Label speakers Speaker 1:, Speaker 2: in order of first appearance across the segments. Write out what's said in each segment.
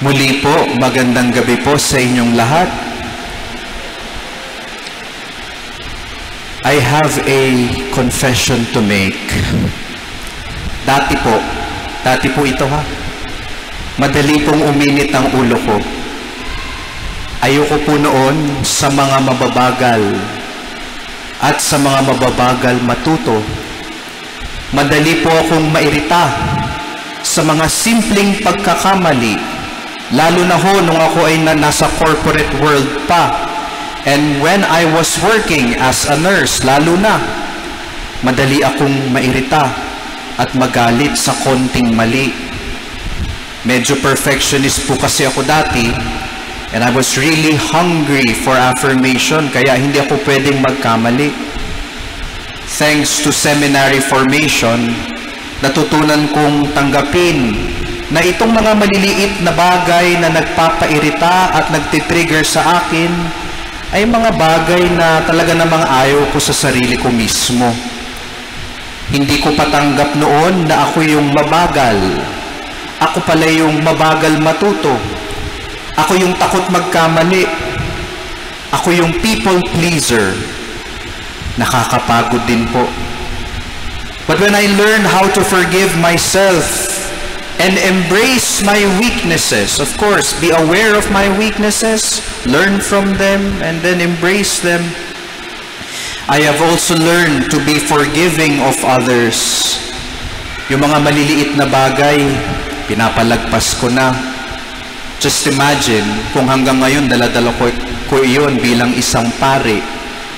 Speaker 1: Muli po, magandang gabi po sa inyong lahat. I have a confession to make. Dati po ito ha. Madali pong uminit ang ulo ko. Ayoko po noon sa mga mababagal at sa mga mababagal matuto. Madali po akong mairita sa mga simpleng pagkakamali, lalo na ho nung ako ay nasa corporate world pa. And when I was working as a nurse, lalo na, madali akong mairita at magalit sa konting mali. Medyo perfectionist po kasi ako dati, and I was really hungry for affirmation, kaya hindi ako pwedeng magkamali. Thanks to seminary formation, natutunan kong tanggapin na itong mga maliliit na bagay na nagpapairita at nagtitrigger sa akin ay mga bagay na talaga namang ayaw ko sa sarili ko mismo. Hindi ko patanggap noon na ako yung mabagal. Ako pala yung mabagal matuto. Ako yung takot magkamali. Ako yung people pleaser. Nakakapagod din po. But when I learned how to forgive myself and embrace my weaknesses, of course, be aware of my weaknesses, learn from them, and then embrace them, I have also learned to be forgiving of others. Yung mga maliliit na bagay, pinapalagpas ko na. Just imagine kung hanggang ngayon daladala ko iyon bilang isang pari.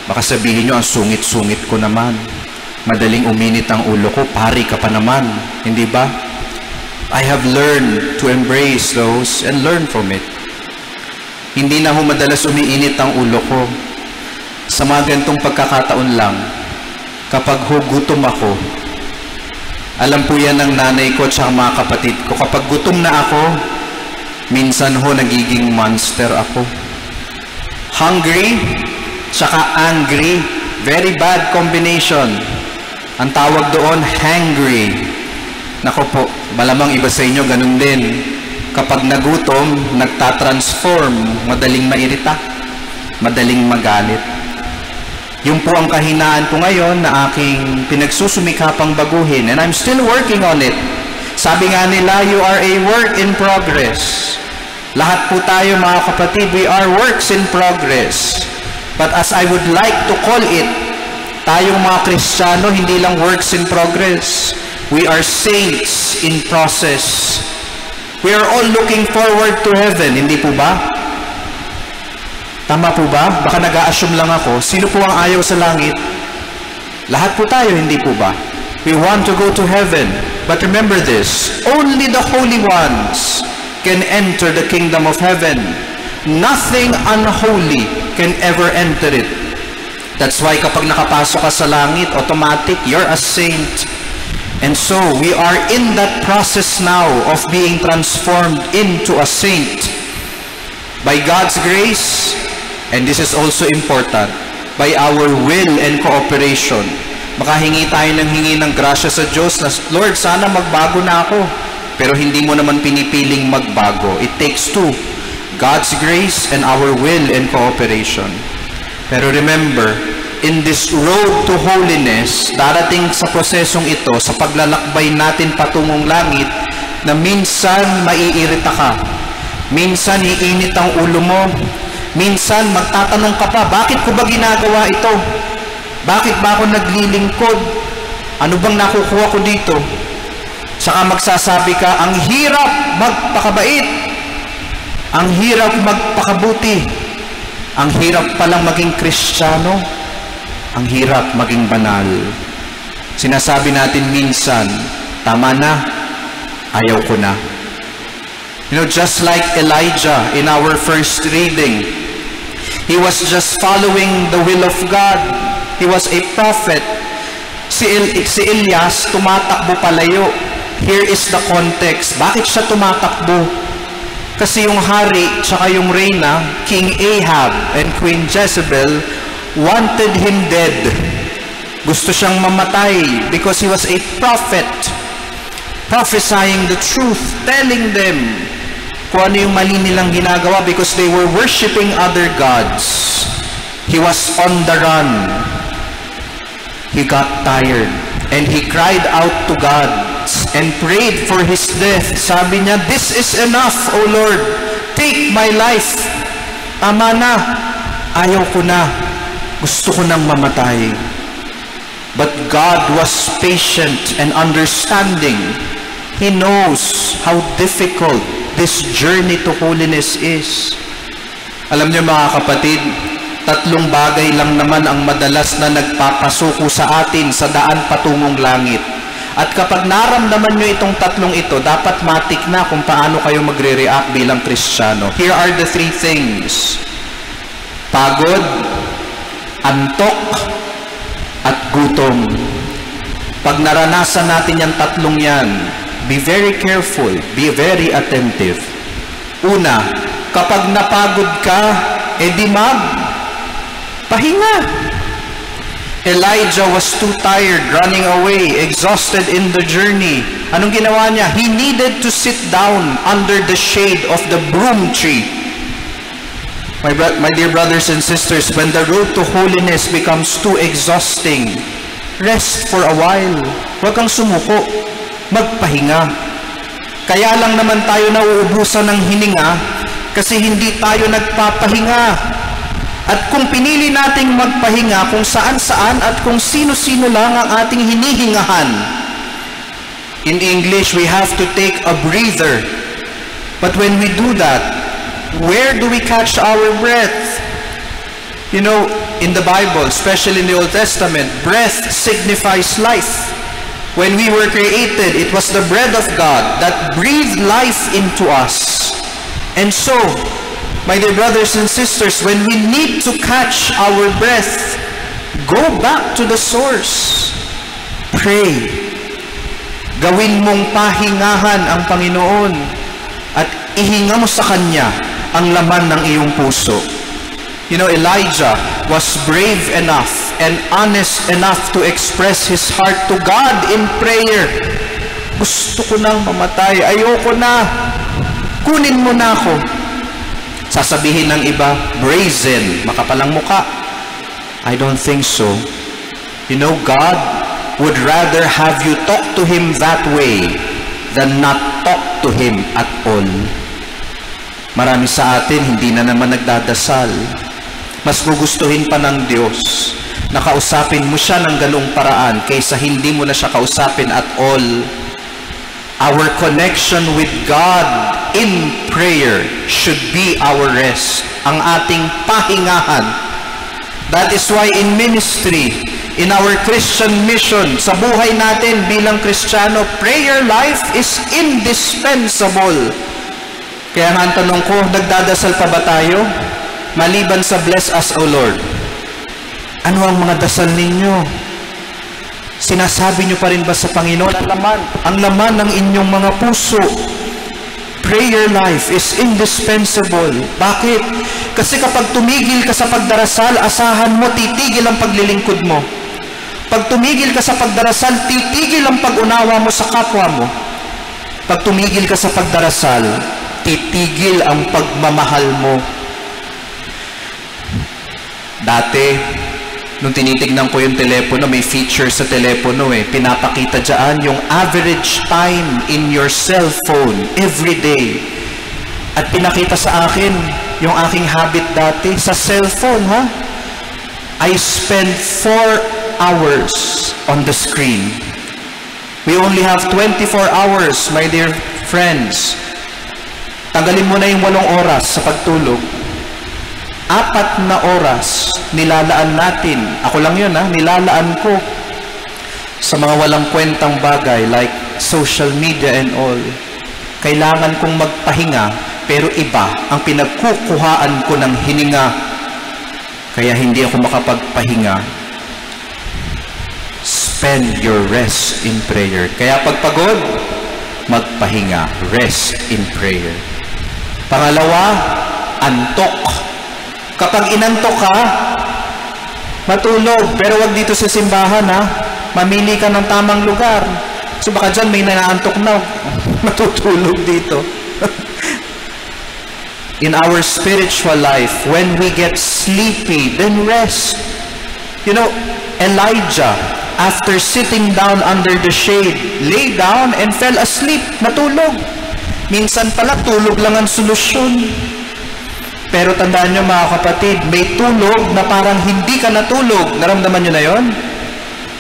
Speaker 1: Baka sabihin nyo, ang sungit-sungit ko naman. Madaling uminit ang ulo ko, pari ka pa naman. Hindi ba? I have learned to embrace those and learn from it. Hindi na ho madalas umiinit ang ulo ko. Sa mga ganitong pagkakataon lang, kapag gutom ako, alam po yan ng nanay ko at mga kapatid ko, kapag gutom na ako, minsan ho nagiging monster ako. Hungry, tsaka angry, very bad combination. Ang tawag doon, hangry. Nako po, malamang iba sa inyo ganun din. Kapag nagutom, nagtatransform, madaling mairita, madaling magalit. Yung po ang kahinaan ko ngayon na aking pinagsusumikapang baguhin, and I'm still working on it. Sabi nga nila, you are a work in progress. Lahat po tayo mga kapatid, we are works in progress. But as I would like to call it, tayong mga Kristiyano, hindi lang works in progress. We are saints in process. We are all looking forward to heaven, hindi po ba? Tama po ba? Baka nag-a-assume lang ako. Sino po ang ayaw sa langit? Lahat po tayo, hindi po ba? We want to go to heaven. But remember this, only the holy ones can enter the kingdom of heaven. Nothing unholy can ever enter it. That's why kapag nakapasok ka sa langit, automatic, you're a saint. And so, we are in that process now of being transformed into a saint. By God's grace, and this is also important, by our will and cooperation. Makahingi tayo ng hingi ng grasya sa Diyos na, Lord, sana magbago na ako. Pero hindi mo naman pinipiling magbago. It takes two, God's grace and our will and cooperation. Pero remember, in this road to holiness, darating sa prosesong ito, sa paglalakbay natin patungong langit, na minsan maiirita ka, minsan iinit ang ulo mo, minsan magtatanong ka pa, bakit ko ba ginagawa ito? Bakit ba ako naglilingkod? Ano bang nakukuha ko dito? Saka magsasabi ka, ang hirap magpakabait, ang hirap magpakabuti, ang hirap palang maging Kristiyano, ang hirap maging banal. Sinasabi natin minsan, tama na, ayaw ko na. You know, just like Elijah in our first reading, he was just following the will of God. He was a prophet. Si Elias, tumatakbo palayo. Here is the context. Bakit siya tumatakbo? Kasi yung hari, tsaka yung reyna, King Ahab and Queen Jezebel, wanted him dead. Gusto siyang mamatay because he was a prophet, prophesying the truth, telling them kung ano yung mali nilang ginagawa because they were worshiping other gods. He was on the run. He got tired. And he cried out to God and prayed for his death. Sabi niya, "This is enough, O Lord. Take my life. Tama na. Ayaw ko na. Gusto ko nang mamatay." But God was patient and understanding. He knows how difficult this journey to holiness is. Alam niyo mga kapatid, 3 bagay lang naman ang madalas na nagpapasuko sa atin sa daan patungong langit. At kapag naramdaman nyo itong 3 ito, dapat matik na kung paano kayo magre-react bilang Kristiyano. Here are the 3 things. Pagod, antok, at gutom. Pag naranasan natin yung 3 yan, be very careful, be very attentive. Una, kapag napagod ka, edi pahinga. Elijah was too tired, running away, exhausted in the journey. Anong ginawa niya? He needed to sit down under the shade of the broom tree. My dear brothers and sisters, when the road to holiness becomes too exhausting, rest for a while. Huwag kang sumuko. Magpahinga. Kaya lang naman tayo nauubusan ng hininga kasi hindi tayo nagpapahinga. At kung pinili nating magpahinga kung saan-saan at kung sino-sino lang ang ating hinihingahan, in English, we have to take a breather. But when we do that, where do we catch our breath? You know, in the Bible, especially in the Old Testament, breath signifies life. When we were created, it was the breath of God that breathed life into us. And so, my dear brothers and sisters, when we need to catch our breath, go back to the source. Pray. Gawin mong pahingahan ang Panginoon at ihinga mo sa Kanya ang laman ng iyong puso. You know, Elijah was brave enough and honest enough to express his heart to God in prayer. Gusto ko nang mamatay. Ayoko na. Kunin mo na ako. Sasabihin ng iba, brazen, makapalang muka. I don't think so. You know, God would rather have you talk to Him that way than not talk to Him at all. Marami sa atin, hindi na naman nagdadasal. Mas gugustuhin pa ng Diyos na kausapin mo siya ng ganung paraan kaysa hindi mo na siya kausapin at all. Our connection with God in prayer should be our rest, ang ating pahingahan. That is why in ministry, in our Christian mission, sa buhay natin bilang Kristiyano, prayer life is indispensable. Kaya nga ang tanong ko, nagdadasal pa ba tayo? Maliban sa bless us, O Lord. Ano ang mga dasal ninyo? Sinasabi nyo pa rin ba sa Panginoon ang laman ng inyong mga puso? Prayer life is indispensable. Bakit? Kasi kapag tumigil ka sa pagdarasal, asahan mo, titigil ang paglilingkod mo. Pag tumigil ka sa pagdarasal, titigil ang pag-unawa mo sa kapwa mo. Pag tumigil ka sa pagdarasal, titigil ang pagmamahal mo. Dati, nung tinitignan ko yung telepono, may feature sa telepono pinapakita dyan yung average time in your cell phone every day. At pinakita sa akin yung aking habit dati sa cellphone, I spend 4 hours on the screen. We only have 24 hours, my dear friends. Tanggalin mo na yung 8 oras sa pagtulog. 4 na oras nilalaan natin. Ako lang yun, nilalaan ko sa mga walang kwentang bagay like social media and all. Kailangan kong magpahinga, pero iba ang pinagkukuhaan ko ng hininga. Kaya hindi ako makapagpahinga. Spend your rest in prayer. Kaya pagpagod, magpahinga. Rest in prayer. Pangalawa, antok. Kapag inantok ka, matulog. Pero wag dito sa simbahan, mamili ka ng tamang lugar. So baka dyan may nanaantok na, matutulog dito. in our spiritual life. When we get sleepy, then rest. You know, Elijah, after sitting down under the shade, lay down and fell asleep, natulog. Minsan pala, tulog lang ang solusyon. Pero tandaan nyo mga kapatid, may tulog na parang hindi ka natulog. Naramdaman nyo na yon?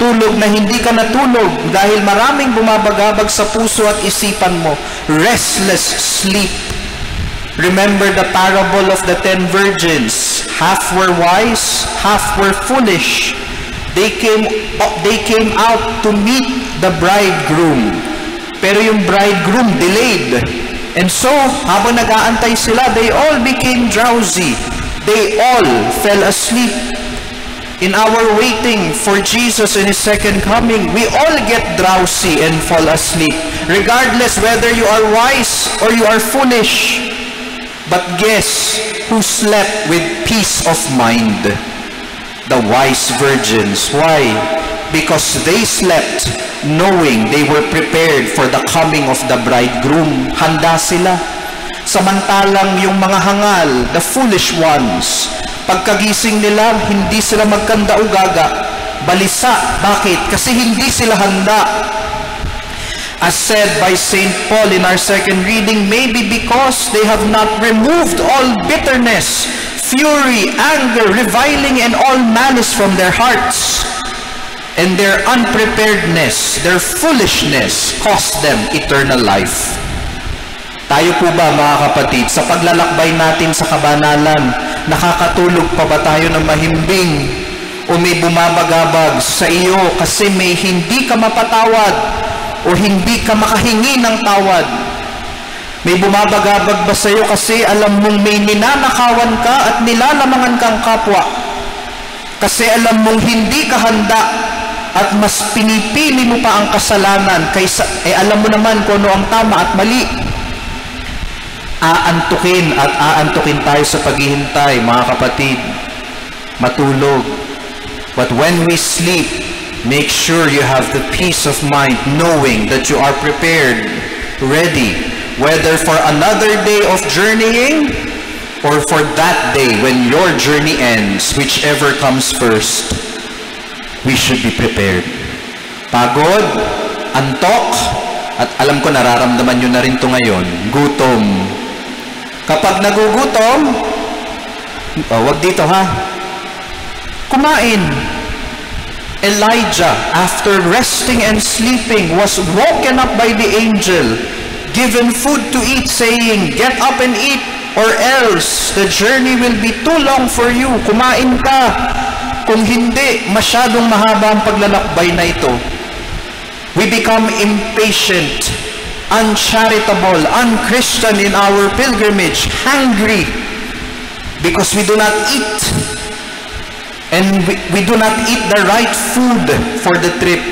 Speaker 1: Tulog na hindi ka natulog dahil maraming bumabagabag sa puso at isipan mo. Restless sleep. Remember the parable of the 10 virgins. Half were wise, half were foolish. They came out to meet the bridegroom. Pero yung bridegroom delayed. And so, habang nag-aantay sila, they all became drowsy. They all fell asleep. In our waiting for Jesus in His second coming, we all get drowsy and fall asleep, regardless whether you are wise or you are foolish. But guess who slept with peace of mind? The wise virgins. Why? Because they slept knowing they were prepared for the coming of the bridegroom. Handa sila. Samantalang yung mga hangal, the foolish ones, pagkagising nila, hindi sila magkanda-ugaga. Balisa. Bakit? Kasi hindi sila handa. As said by St. Paul in our second reading, maybe because they have not removed all bitterness, fury, anger, reviling, and all malice from their hearts. And their unpreparedness, their foolishness, cost them eternal life. Tayo po ba mga kapatid, sa paglalakbay natin sa kabanalan, nakakatulog pa ba tayo ng mahimbing? O may bumabagabag sa iyo kasi may hindi ka mapatawad o hindi ka makahingi ng tawad? May bumabagabag ba sa iyo kasi alam mong may ninanakawan ka at nilalamangan kang kapwa? Kasi alam mong hindi ka handa at mas pinipili mo pa ang kasalanan kaysa, alam mo naman kung ano ang tama at mali. Aantukin tayo sa paghihintay, mga kapatid. Matulog. But when we sleep, make sure you have the peace of mind knowing that you are prepared, ready, whether for another day of journeying or for that day when your journey ends, whichever comes first. We should be prepared. Pagod, antok, at alam ko nararamdaman nyo na rin ito ngayon, gutom. Kapag nagugutom, wag dito ha, kumain. Elijah, after resting and sleeping, was woken up by the angel, given food to eat, saying, "Get up and eat, or else the journey will be too long for you." Kumain ka. Kung hindi, masyadong mahaba ang paglalakbay na ito. We become impatient, uncharitable, unchristian in our pilgrimage, hungry, because we do not eat. And we do not eat the right food for the trip.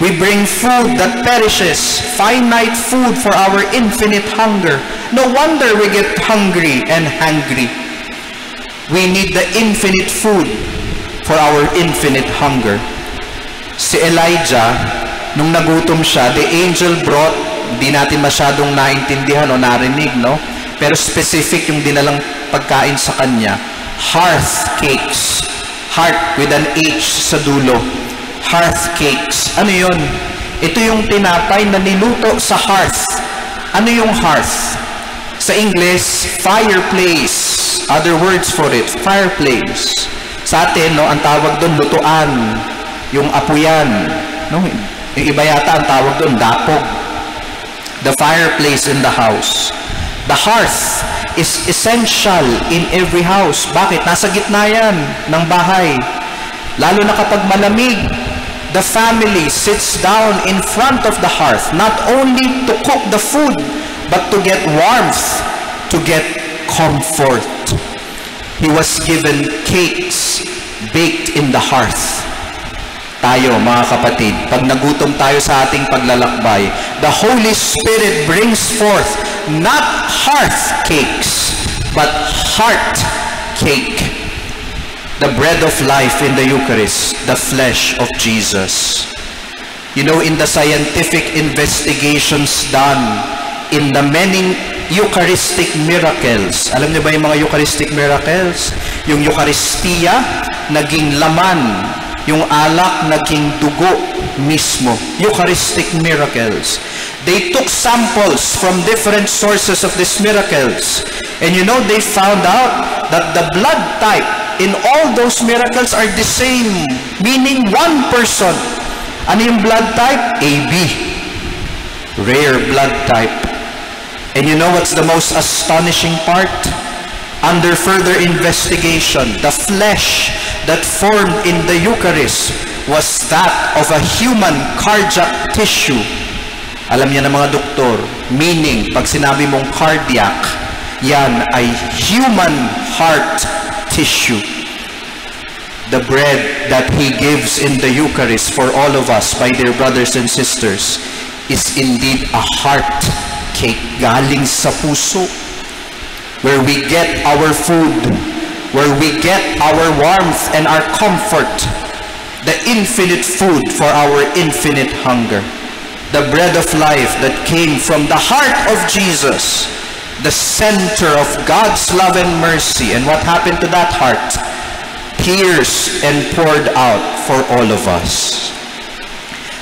Speaker 1: We bring food that perishes, finite food for our infinite hunger. No wonder we get hungry and hangry. We need the infinite food for our infinite hunger. Si Elijah, nung nagutom siya, the angel brought, hindi natin masyadong naintindihan o narinig, no? Pero specific yung dinalang pagkain sa kanya. Hearth cakes. Heart with an H sa dulo. Hearth cakes. Ano yun? Ito yung tinapay na niluto sa hearth. Ano yung hearth? Sa English, fireplace. Other words for it, fireplace. Sa atin, no, ang tawag doon, lutuan. Yung apuyan. No? Yung iba yata ang tawag doon, dapog. The fireplace in the house. The hearth is essential in every house. Bakit? Nasa gitna yan ng bahay. Lalo na kapag malamig, the family sits down in front of the hearth, not only to cook the food, but to get warmth, to get comfort. He was given cakes baked in the hearth. Tayo, mga kapatid, pag nagutom tayo sa ating paglalakbay, the Holy Spirit brings forth not hearth cakes, but heart cake. The bread of life in the Eucharist, the flesh of Jesus. You know, in the scientific investigations done in the many Eucharistic miracles. Alam niyo ba yung mga Eucharistic miracles? Yung Eucharistia, naging laman. Yung alak, naging dugo mismo. Eucharistic miracles. They took samples from different sources of these miracles. And you know, they found out that the blood type in all those miracles are the same. Meaning, one person. Ano yung blood type? AB. Rare blood type. And you know what's the most astonishing part? Under further investigation, the flesh that formed in the Eucharist was that of a human cardiac tissue. Alam niya ng mga doktor, meaning, pag sinabi mong cardiac, yan ay human heart tissue. The bread that He gives in the Eucharist for all of us, my dear brothers and sisters, is indeed a heart cake galing sa puso, where we get our food, where we get our warmth and our comfort, the infinite food for our infinite hunger, the bread of life that came from the heart of Jesus, the center of God's love and mercy. And what happened to that heart? Pierced and poured out for all of us.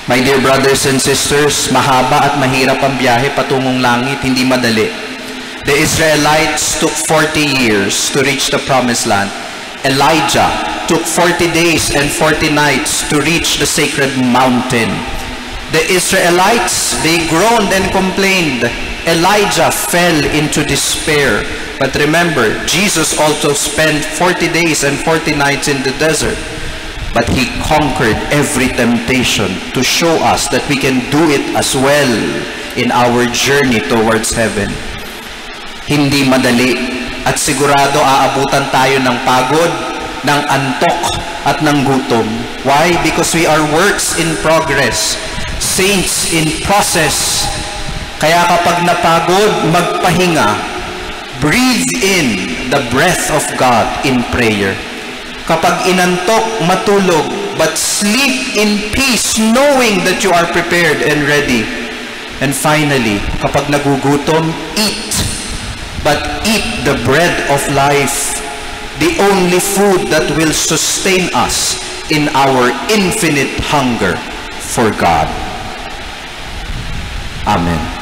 Speaker 1: My dear brothers and sisters, mahaba at mahirap ang biyahe patungong langit, hindi madali. The Israelites took 40 years to reach the promised land. Elijah took 40 days and 40 nights to reach the sacred mountain. The Israelites, they groaned and complained. Elijah fell into despair. But remember, Jesus also spent 40 days and 40 nights in the desert. But He conquered every temptation to show us that we can do it as well in our journey towards heaven. Hindi madali at sigurado aabutan tayo ng pagod, ng antok at ng gutom. Why? Because we are works in progress, saints in process. Kaya kapag napagod, magpahinga. Breathe in the breath of God in prayer. Kapag inantok, matulog, but sleep in peace, knowing that you are prepared and ready. And finally, kapag nagugutom, eat. But eat the bread of life, the only food that will sustain us in our infinite hunger for God. Amen.